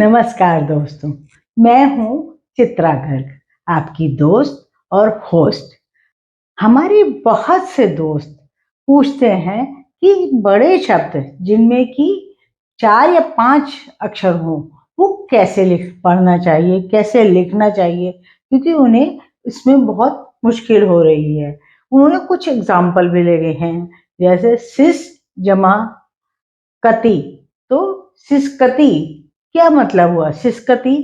नमस्कार दोस्तों, मैं हूँ चित्रा गर्ग, आपकी दोस्त और होस्ट। हमारे बहुत से दोस्त पूछते हैं कि बड़े शब्द जिनमें कि 4 या 5 अक्षर हों, वो कैसे पढ़ना चाहिए, कैसे लिखना चाहिए, क्योंकि उन्हें इसमें बहुत मुश्किल हो रही है। उन्होंने कुछ एग्जाम्पल भी लिए हैं, जैसे सिस जमा कति। तो सिसकती क्या मतलब हुआ? सिसकती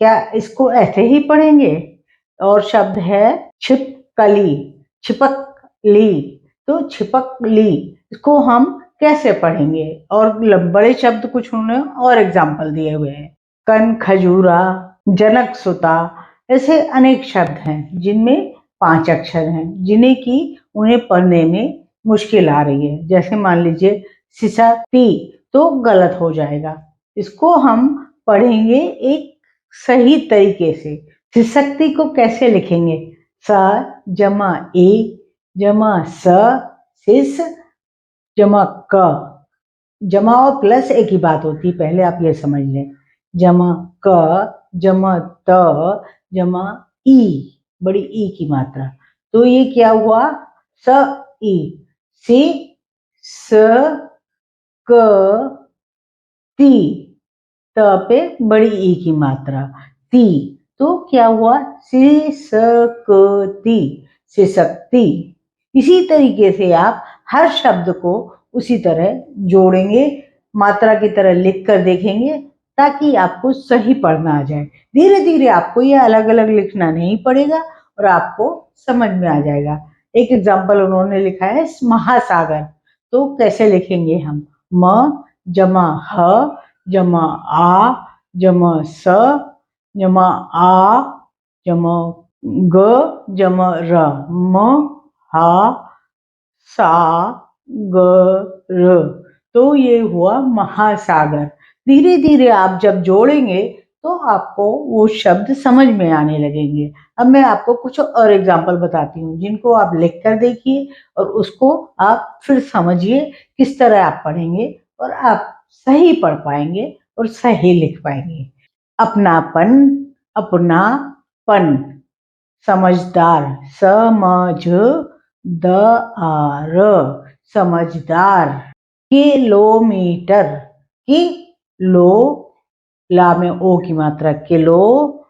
क्या इसको ऐसे ही पढ़ेंगे? और शब्द है छिपकली, छिपकली। तो छिपकली इसको हम कैसे पढ़ेंगे? और बड़े शब्द कुछ उन्होंने और एग्जाम्पल दिए हुए हैं, कन खजूरा, जनक सुता। ऐसे अनेक शब्द हैं जिनमें 5 अक्षर हैं, जिन्हें कि उन्हें पढ़ने में मुश्किल आ रही है। जैसे मान लीजिए सिसकती, तो गलत हो जाएगा। इसको हम पढ़ेंगे एक सही तरीके से। सिसकती को कैसे लिखेंगे? स जमा ए जमा स, सिस जमा क। जमा और प्लस एक ही बात होती है, पहले आप ये समझ लें। जमा क जमा त जमा ई, बड़ी ई की मात्रा। तो ये क्या हुआ? स ई, सी स क ती, त पे बड़ी ई की मात्रा, ती। तो क्या हुआ? सिसकती, सिसकती। इसी तरीके से आप हर शब्द को उसी तरह जोड़ेंगे, मात्रा की तरह लिख कर देखेंगे, ताकि आपको सही पढ़ना आ जाए। धीरे धीरे आपको ये अलग अलग लिखना नहीं पड़ेगा और आपको समझ में आ जाएगा। एक एग्जाम्पल उन्होंने लिखा है महासागर। तो कैसे लिखेंगे हम? म जमा ह जमा आ जमा स जमा आ जमा ग जमा र, म हा सा ग र। तो ये हुआ महासागर। धीरे धीरे आप जब जोड़ेंगे तो आपको वो शब्द समझ में आने लगेंगे। अब मैं आपको कुछ और एग्जाम्पल बताती हूँ, जिनको आप लिख कर देखिए और उसको आप फिर समझिए किस तरह आप पढ़ेंगे, और आप सही पढ़ पाएंगे और सही लिख पाएंगे। अपनापन, अपनापन। समझदार, समझदार, समझदार। किलोमीटर, किलो, ला में ओ की मात्रा किलो,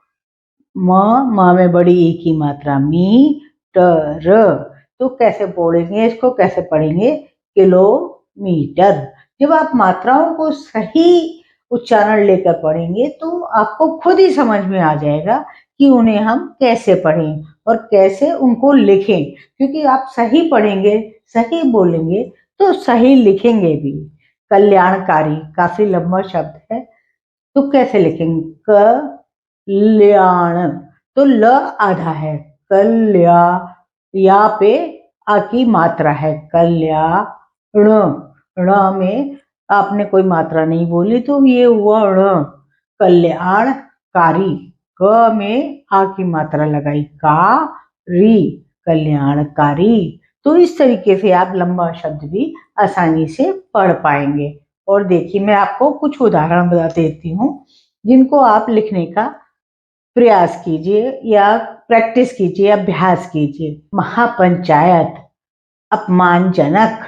म में बड़ी ई की मात्रा मी, टर। तो कैसे बोलेंगे इसको, कैसे पढ़ेंगे? किलोमीटर। जब आप मात्राओं को सही उच्चारण लेकर पढ़ेंगे तो आपको खुद ही समझ में आ जाएगा कि उन्हें हम कैसे पढ़ें और कैसे उनको लिखें, क्योंकि आप सही पढ़ेंगे, सही बोलेंगे तो सही लिखेंगे भी। कल्याणकारी काफी लंबा शब्द है, तो कैसे लिखेंगे? कल्याण, तो ल आधा है, कल्या, या पे आ की मात्रा है, कल्याण। ण में आपने कोई मात्रा नहीं बोली तो ये हुआ ण। कल्याणकारी, क में आ की मात्रा लगाई, का री, कल्याणकारी। तो इस तरीके से आप लंबा शब्द भी आसानी से पढ़ पाएंगे। और देखिए, मैं आपको कुछ उदाहरण बता देती हूँ, जिनको आप लिखने का प्रयास कीजिए या प्रैक्टिस कीजिए, अभ्यास कीजिए। महापंचायत, अपमानजनक,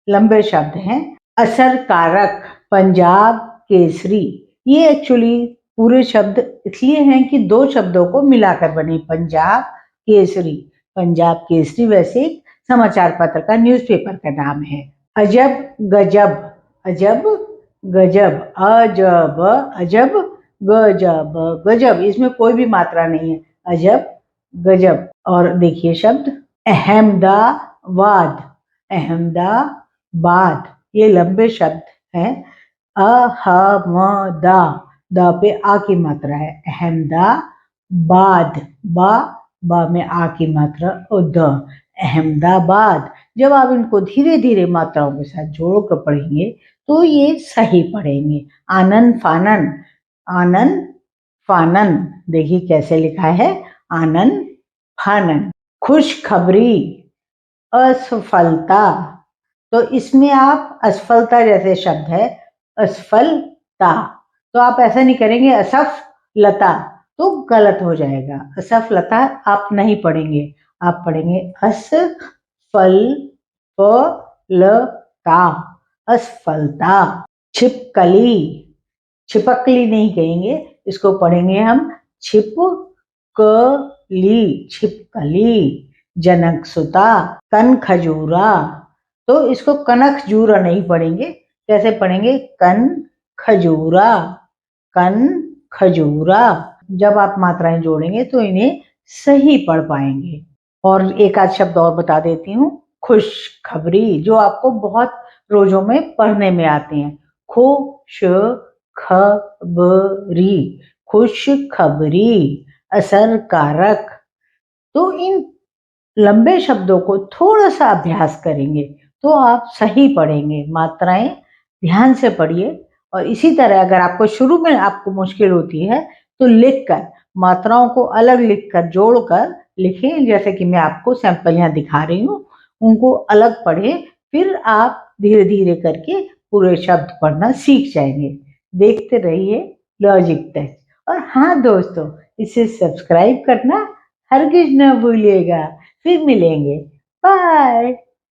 लंबे शब्द हैं। असरकारक, पंजाब केसरी। ये एक्चुअली पूरे शब्द इसलिए हैं कि 2 शब्दों को मिलाकर बने, पंजाब केसरी। पंजाब केसरी वैसे एक समाचार पत्र का, न्यूज़पेपर का नाम है। अजब गजब, अजब गजब, अजब अजब गजब गजब, इसमें कोई भी मात्रा नहीं है, अजब गजब। और देखिए शब्द अहमदाबाद, अहमदाबाद। ये लंबे शब्द हैं। अहमदा, द पे आ की मात्रा है, अहमदाबाद, बा में आ की मात्रा और द, अहमदाबाद। जब आप इनको धीरे धीरे मात्राओं के साथ जोड़कर पढ़ेंगे तो ये सही पढ़ेंगे। आनन फानन, आनन फानन, देखिए कैसे लिखा है, आनन फानन। खुशखबरी, असफलता। तो इसमें आप असफलता जैसे शब्द है, असफलता, तो आप ऐसा नहीं करेंगे असफ लता, तो गलत हो जाएगा। असफ लता आप नहीं पढ़ेंगे, आप पढ़ेंगे अस फल फ ल ता, असफलता। छिपकली, छिपकली नहीं कहेंगे, इसको पढ़ेंगे हम छिपकली, छिपकली। जनक सुता, कन खजूरा, तो इसको कनक जूरा नहीं पढ़ेंगे, कैसे पढ़ेंगे? कन खजूरा, कन खजूरा। जब आप मात्राएं जोड़ेंगे तो इन्हें सही पढ़ पाएंगे। और एक आध शब्द और बता देती हूँ, खुशखबरी, जो आपको बहुत रोजों में पढ़ने में आते हैं। खुशखबरी, खुशखबरी, असरकारक। तो इन लंबे शब्दों को थोड़ा सा अभ्यास करेंगे तो आप सही पढ़ेंगे। मात्राएं ध्यान से पढ़िए। और इसी तरह अगर आपको शुरू में आपको मुश्किल होती है तो लिखकर, मात्राओं को अलग लिखकर जोड़कर लिखें, जैसे कि मैं आपको सैंपल यहाँ दिखा रही हूँ, उनको अलग पढ़ें, फिर आप धीरे धीरे करके पूरे शब्द पढ़ना सीख जाएंगे। देखते रहिए लॉजिक टेस्ट। और हाँ दोस्तों, इसे सब्सक्राइब करना हरगिज न भूलिएगा। फिर मिलेंगे, बाय।